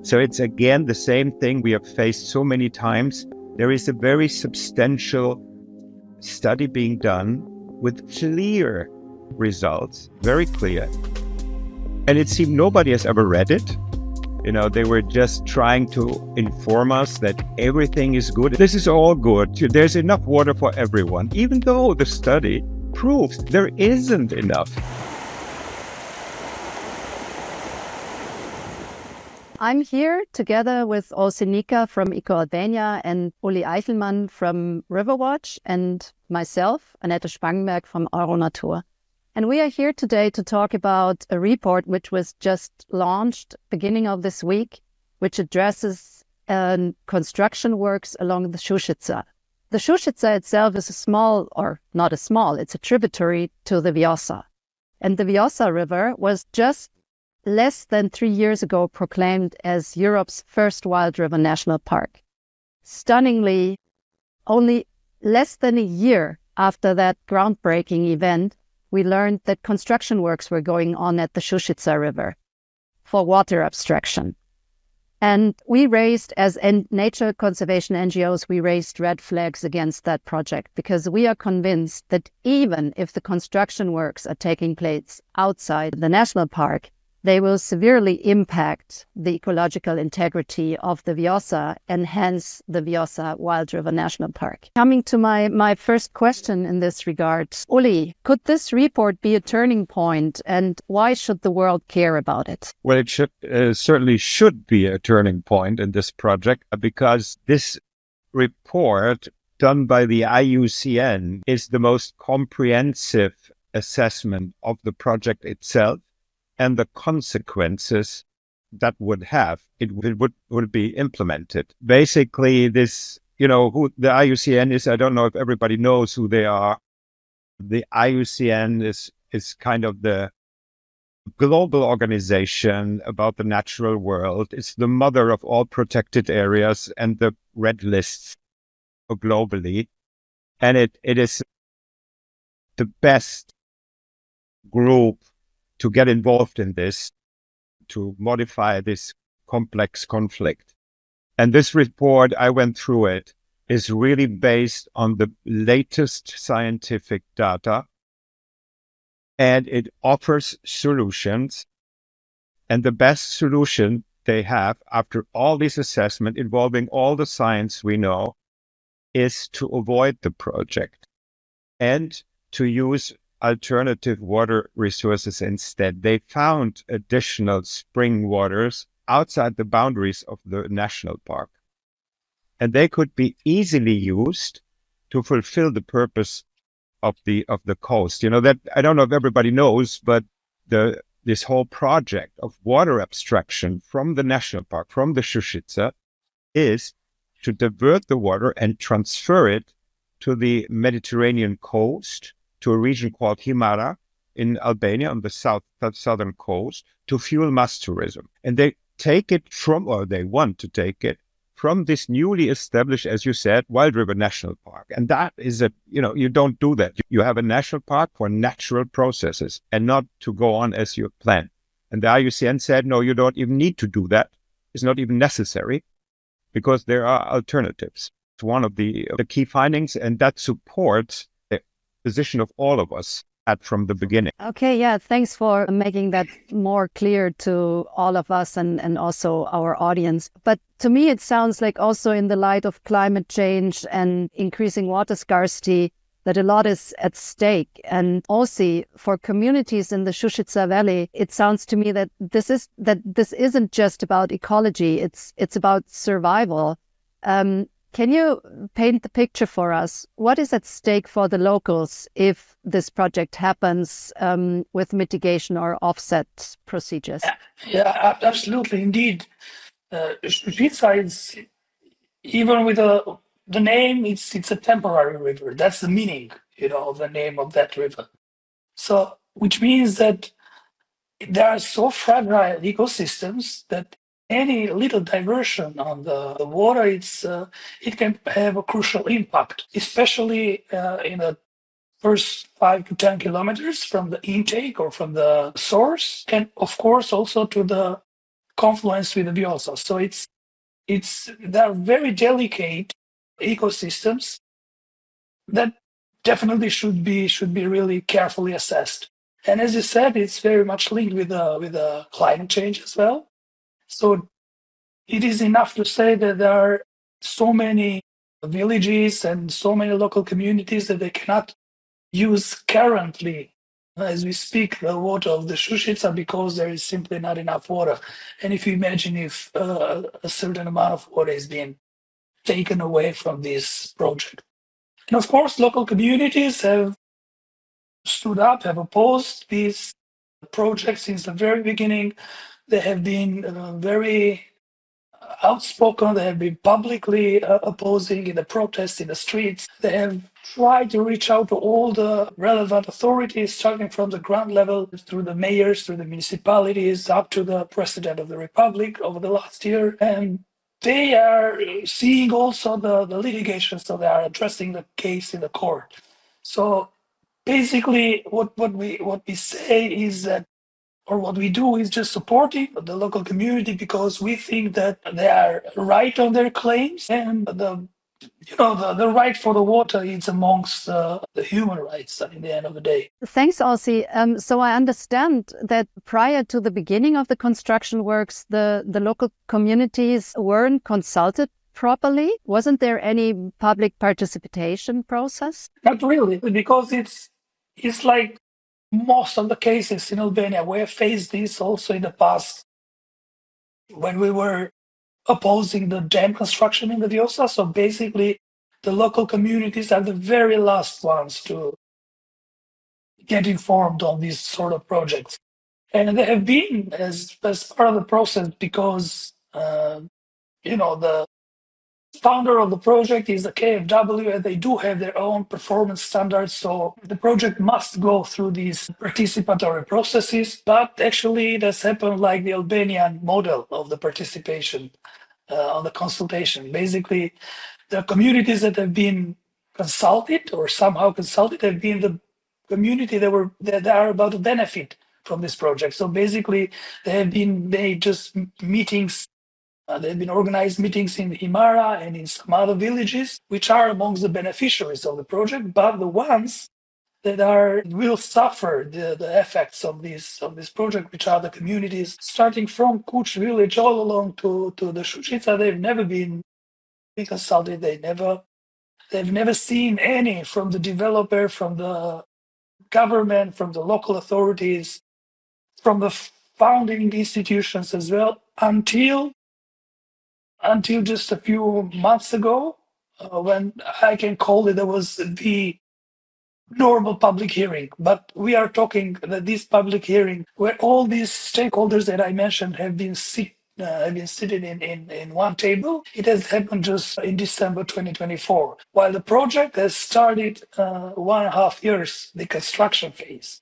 So it's again the same thing we have faced so many times. There is a very substantial study being done with clear results, very clear. And it seemed nobody has ever read it. You know, they were just trying to inform us that everything is good. This is all good. There's enough water for everyone, even though the study proves there isn't enough. I'm here together with Olsi Nika from EcoAlbania and Ulrich Eichelmann from Riverwatch and myself, Annette Spangenberg from EuroNatur. And we are here today to talk about a report which was just launched beginning of this week, which addresses construction works along the Shushica. The Shushica itself is a small, or not a small, it's a tributary to the Vjosa. And the Vjosa River was just less than 3 years ago proclaimed as Europe's first wild river national park. Stunningly, only less than a year after that groundbreaking event, we learned that construction works were going on at the Shushica River for water abstraction. And we raised, as nature conservation NGOs, we raised red flags against that project because we are convinced that even if the construction works are taking place outside the national park, they will severely impact the ecological integrity of the Vjosa and hence the Vjosa Wild River National Park. Coming to my first question in this regard, Uli, could this report be a turning point and why should the world care about it? Well, it should certainly should be a turning point in this project because this report done by the IUCN is the most comprehensive assessment of the project itself and the consequences that would have, it would be implemented. Basically, this, you know, who the IUCN is, I don't know if everybody knows who they are. The IUCN is kind of the global organization about the natural world. It's the mother of all protected areas and the red lists globally. And it is the best group to get involved in this, to modify this complex conflict. And this report, I went through it, is really based on the latest scientific data, and it offers solutions. And the best solution they have, after all this assessment involving all the science we know, is to avoid the project and to use alternative water resources instead. They found additional spring waters outside the boundaries of the national park. And they could be easily used to fulfill the purpose of the coast. You know, that I don't know if everybody knows, but this whole project of water abstraction from the national park, from the Shushica, is to divert the water and transfer it to the Mediterranean coast, to a region called Himara in Albania on the southern coast, to fuel mass tourism. And they take it from, or they want to take it from this newly established, as you said, Wild River National Park. And that is you don't do that. You have a national park for natural processes and not to go on as you plan. And the IUCN said, no, you don't even need to do that. It's not even necessary because there are alternatives. It's one of the key findings, and that supports position of all of us from the beginning. Okay, yeah, thanks for making that more clear to all of us and also our audience. But to me, it sounds like also in the light of climate change and increasing water scarcity, that a lot is at stake. And also for communities in the Shushica Valley, it sounds to me that this isn't just about ecology, it's about survival. Can you paint the picture for us? What is at stake for the locals if this project happens with mitigation or offset procedures? Yeah, absolutely, indeed. Shushica is, even with the name, it's a temporary river. That's the meaning, of the name of that river. So, which means that there are so fragile ecosystems that any little diversion on the water, it can have a crucial impact, especially in the first 5 to 10 kilometers from the intake or from the source, and of course also to the confluence with the Vjosa. So they're very delicate ecosystems that definitely should be really carefully assessed. And as you said, it's very much linked with the climate change as well. So it is enough to say that there are so many villages and so many local communities that they cannot use currently, as we speak, the water of the Shushica because there is simply not enough water. And if you imagine if a certain amount of water is being taken away from this project. And of course, local communities have stood up, have opposed these projects since the very beginning. They have been very outspoken. They have been publicly opposing in the protests in the streets. They have tried to reach out to all the relevant authorities, starting from the ground level through the mayors, through the municipalities, up to the president of the republic over the last year. And they are seeing also the litigation, so they are addressing the case in the court. So basically, what we say is that, or what we do is just supporting the local community because we think that they are right on their claims, and the right for the water is amongst the human rights in the end of the day. Thanks, Olsi. So I understand that prior to the beginning of the construction works, the local communities weren't consulted properly. Wasn't there any public participation process? Not really, because it's like most of the cases in Albania. We have faced this also in the past when we were opposing the dam construction in the Vjosa. So basically, the local communities are the very last ones to get informed on these sort of projects. And they have been as part of the process because, the founder of the project is the KfW, and they do have their own performance standards. So the project must go through these participatory processes. But actually, that's happened like the Albanian model of the participation on the consultation. Basically, the communities that have been consulted or somehow consulted have been the community that are about to benefit from this project. So basically, they have been made just meetings. There have been organized meetings in Himara and in some other villages, which are amongst the beneficiaries of the project, but the ones that will suffer the effects of this project, which are the communities, starting from Kuch village all along to the Shushica. They've never been consulted. They've never seen any from the developer, from the government, from the local authorities, from the founding institutions as well, until just a few months ago, when I can call it, there was the normal public hearing. But we are talking that this public hearing, where all these stakeholders that I mentioned have been sitting in one table, it has happened just in December 2024, while the project has started 1.5 years, the construction phase.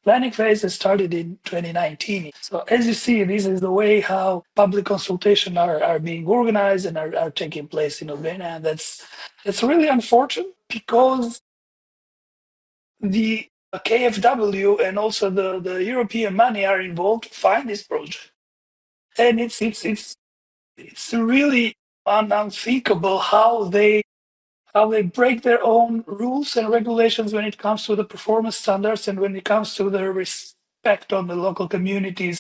Planning phase has started in 2019. So as you see, this is the way how public consultation are being organized and are taking place in Albania. And that's really unfortunate because the KfW and also the European money are involved to find this project. And it's really unthinkable how they break their own rules and regulations when it comes to the performance standards and when it comes to the respect of the local communities.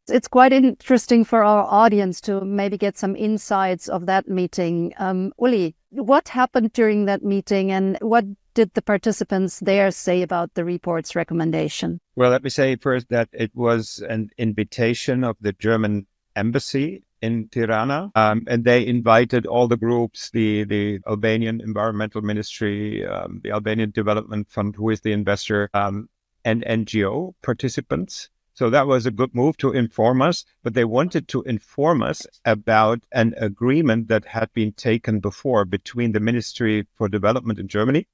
It's quite interesting for our audience to maybe get some insights of that meeting. Uli, what happened during that meeting and what did the participants there say about the report's recommendation? Well, let me say first that it was an invitation of the German embassy in Tirana, and they invited all the groups, the Albanian Environmental Ministry, the Albanian Development Fund, who is the investor, and NGO participants. So that was a good move to inform us, but they wanted to inform us about an agreement that had been taken before between the Ministry for Development in Germany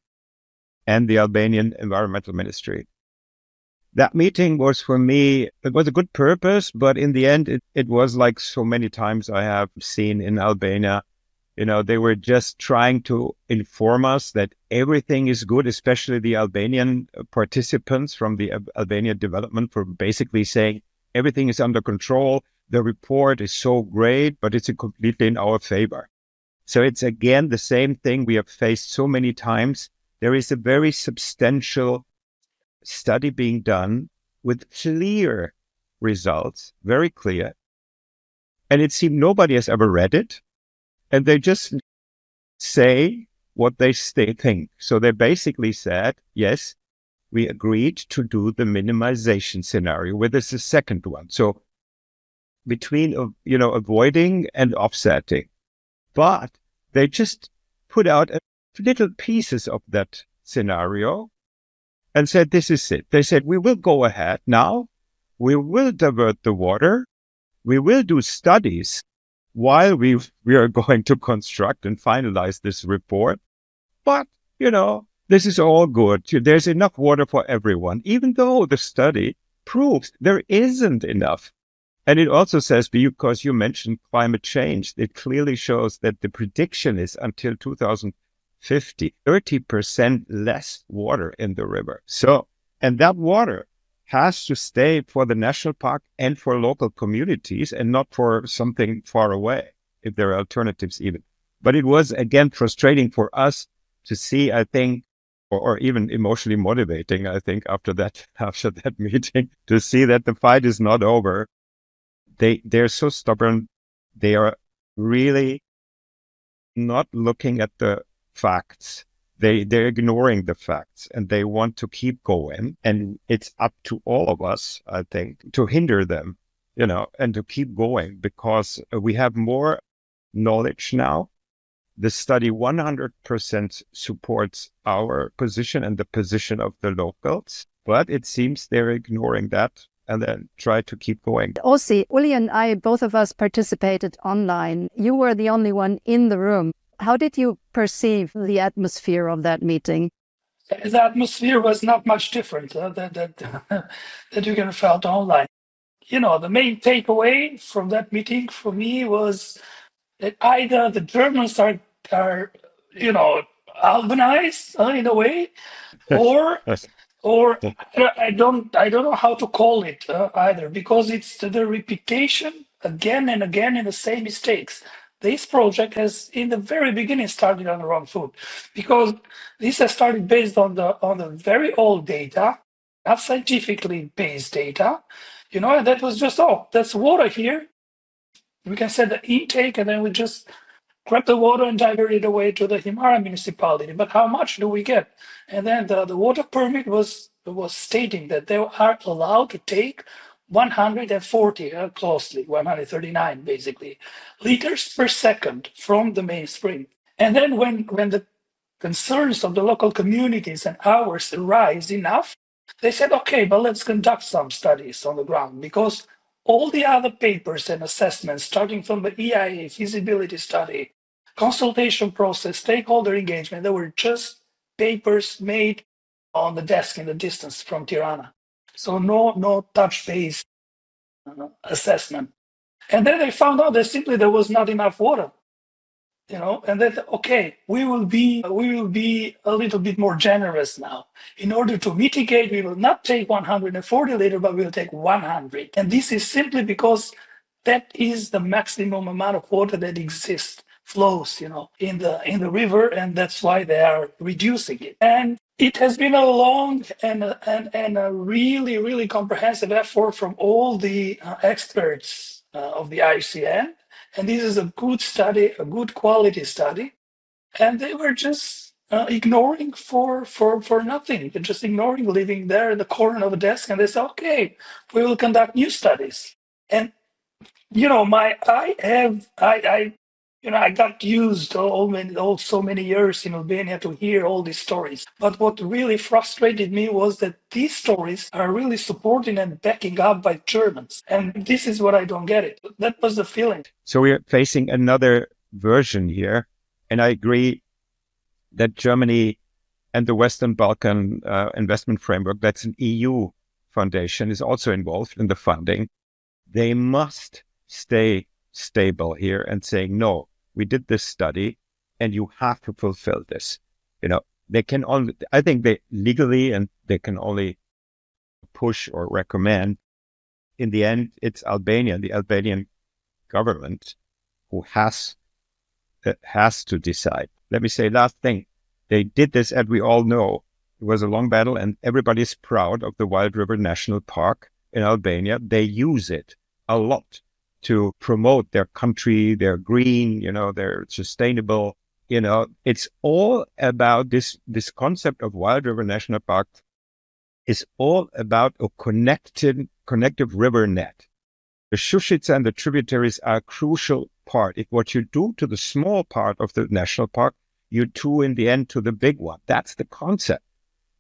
and the Albanian Environmental Ministry. That meeting was, for me, it was a good purpose, but in the end, it was like so many times I have seen in Albania. They were just trying to inform us that everything is good, especially the Albanian participants from the Albanian development, for basically saying everything is under control. the report is so great, but it's completely in our favor. So it's again the same thing we have faced so many times. There is a very substantial study being done with clear results, very clear. And it seemed nobody has ever read it. And they just say what they think. So they basically said, yes, we agreed to do the minimization scenario, where this is the second one. So between, avoiding and offsetting. But they just put out little pieces of that scenario and said, this is it. They said, we will go ahead now. We will divert the water. We will do studies while we are going to construct and finalize this report. But, this is all good. There's enough water for everyone, even though the study proves there isn't enough. And it also says, because you mentioned climate change, it clearly shows that the prediction is until 2050, 30% less water in the river. So, and that water has to stay for the national park and for local communities and not for something far away, if there are alternatives even. But it was, again, frustrating for us to see, I think, or even emotionally motivating, I think, after that meeting, to see that the fight is not over. They're so stubborn. They are really not looking at the facts. They're ignoring the facts, and they want to keep going. And it's up to all of us, I think, to hinder them, and to keep going, because we have more knowledge now. The study 100% supports our position and the position of the locals, but it seems they're ignoring that and then try to keep going. Olsi, Uli and I, both of us participated online. You were the only one in the room. How did you perceive the atmosphere of that meeting? The atmosphere was not much different that you can felt online. The main takeaway from that meeting for me was that either the Germans are Albanized in a way, or I don't know how to call it either, because it's the repetition again and again in the same mistakes. This project has, in the very beginning, started on the wrong foot, because this has started based on the very old data, not scientifically based data, and that was just, that's water here. We can set the intake, and then we just grab the water and divert it away to the Himara municipality. But how much do we get? And then the water permit was stating that they are allowed to take 140, closely 139 basically, liters per second from the main spring. And then when the concerns of the local communities and ours rise enough, they said, okay, but let's conduct some studies on the ground, because all the other papers and assessments, starting from the EIA feasibility study, consultation process, stakeholder engagement, they were just papers made on the desk in the distance from Tirana. So no touch-based assessment. And then they found out that simply there was not enough water. And then, okay, we will be a little bit more generous now. In order to mitigate, we will not take 140 liters, but we will take 100. And this is simply because that is the maximum amount of water that exists, flows, in the river, and that's why they are reducing it. And it has been a long and a really, really comprehensive effort from all the experts of the IUCN. And this is a good study, a good quality study. And they were just ignoring for nothing. They're just ignoring, living there in the corner of a desk. And they said, okay, we will conduct new studies. And, I got used so many years in Albania to hear all these stories. But what really frustrated me was that these stories are really supported and backing up by Germans. And this is what I don't get it. That was the feeling. So we're facing another version here. And I agree that Germany and the Western Balkan investment framework, that's an EU foundation, is also involved in the funding. They must stay stable here and saying, no, we did this study and you have to fulfill this. They can only, I think they legally, and they can only push or recommend in the end, it's Albania, the Albanian government, who has to decide. Let me say last thing. They did this, as we all know. It was a long battle, and everybody's proud of the Wild River National Park in Albania. They use it a lot to promote their country, their green, their sustainable, it's all about this concept of Wild River National Park is all about a connective river net. The Shushica and the tributaries are a crucial part. If what you do to the small part of the national park, you do in the end to the big one. That's the concept.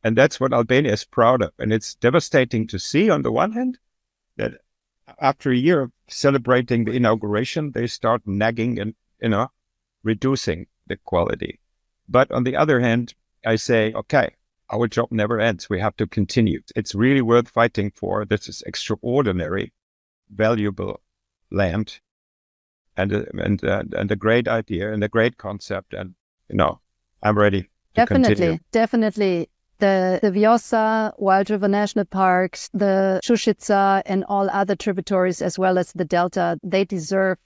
And that's what Albania is proud of. And it's devastating to see, on the one hand, that after a year of celebrating the inauguration, they start nagging and, reducing the quality. But on the other hand, I say, okay, our job never ends. We have to continue. It's really worth fighting for. This is extraordinary, valuable land, and a great idea and a great concept. And I'm ready to continue. Definitely. The Vjosa, Wild River National Parks, the Shushica, and all other tributaries, as well as the Delta, they deserve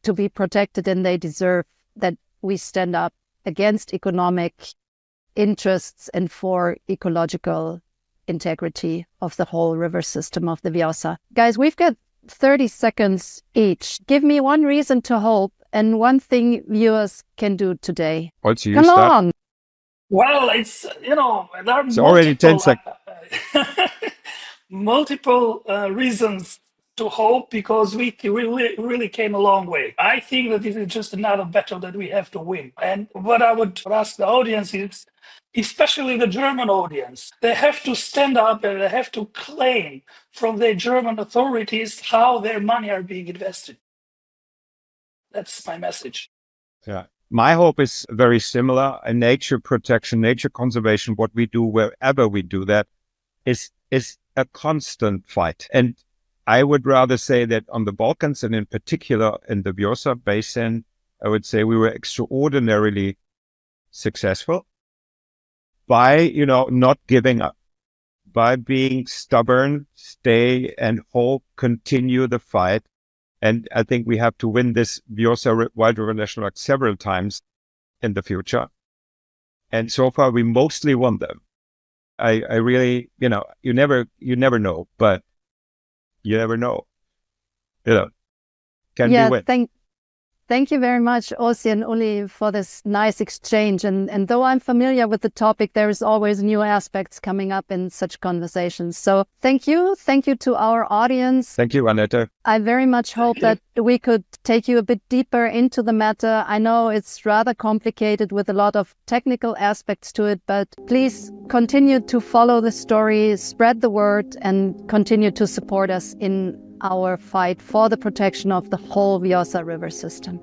to be protected, and they deserve that we stand up against economic interests and for ecological integrity of the whole river system of the Vjosa. Guys, we've got 30 seconds each. Give me one reason to hope and one thing viewers can do today. Come on. Well, it's, there are it's already 10 seconds. Multiple reasons to hope, because we really came a long way. I think that this is just another battle that we have to win. And what I would ask the audience is, especially the German audience, they have to stand up and they have to claim from their German authorities how their money are being invested. That's my message. Yeah. My hope is very similar. In nature protection, nature conservation, what we do wherever we do that is a constant fight. And I would rather say that on the Balkans, and in particular in the Vjosa basin, I would say we were extraordinarily successful by, not giving up, by being stubborn, stay and hope, continue the fight. And I think we have to win this Vjosa Wild River National Park several times in the future. And so far, we mostly won them. I really, you never know, but you never know. Can we win? Thank you very much, Olsi and Uli, for this nice exchange. And though I'm familiar with the topic, there is always new aspects coming up in such conversations. So thank you. Thank you to our audience. Thank you, Annette. I very much hope that we could take you a bit deeper into the matter. I know it's rather complicated with a lot of technical aspects to it, but please continue to follow the story, spread the word, and continue to support us in our fight for the protection of the whole Vjosa River system.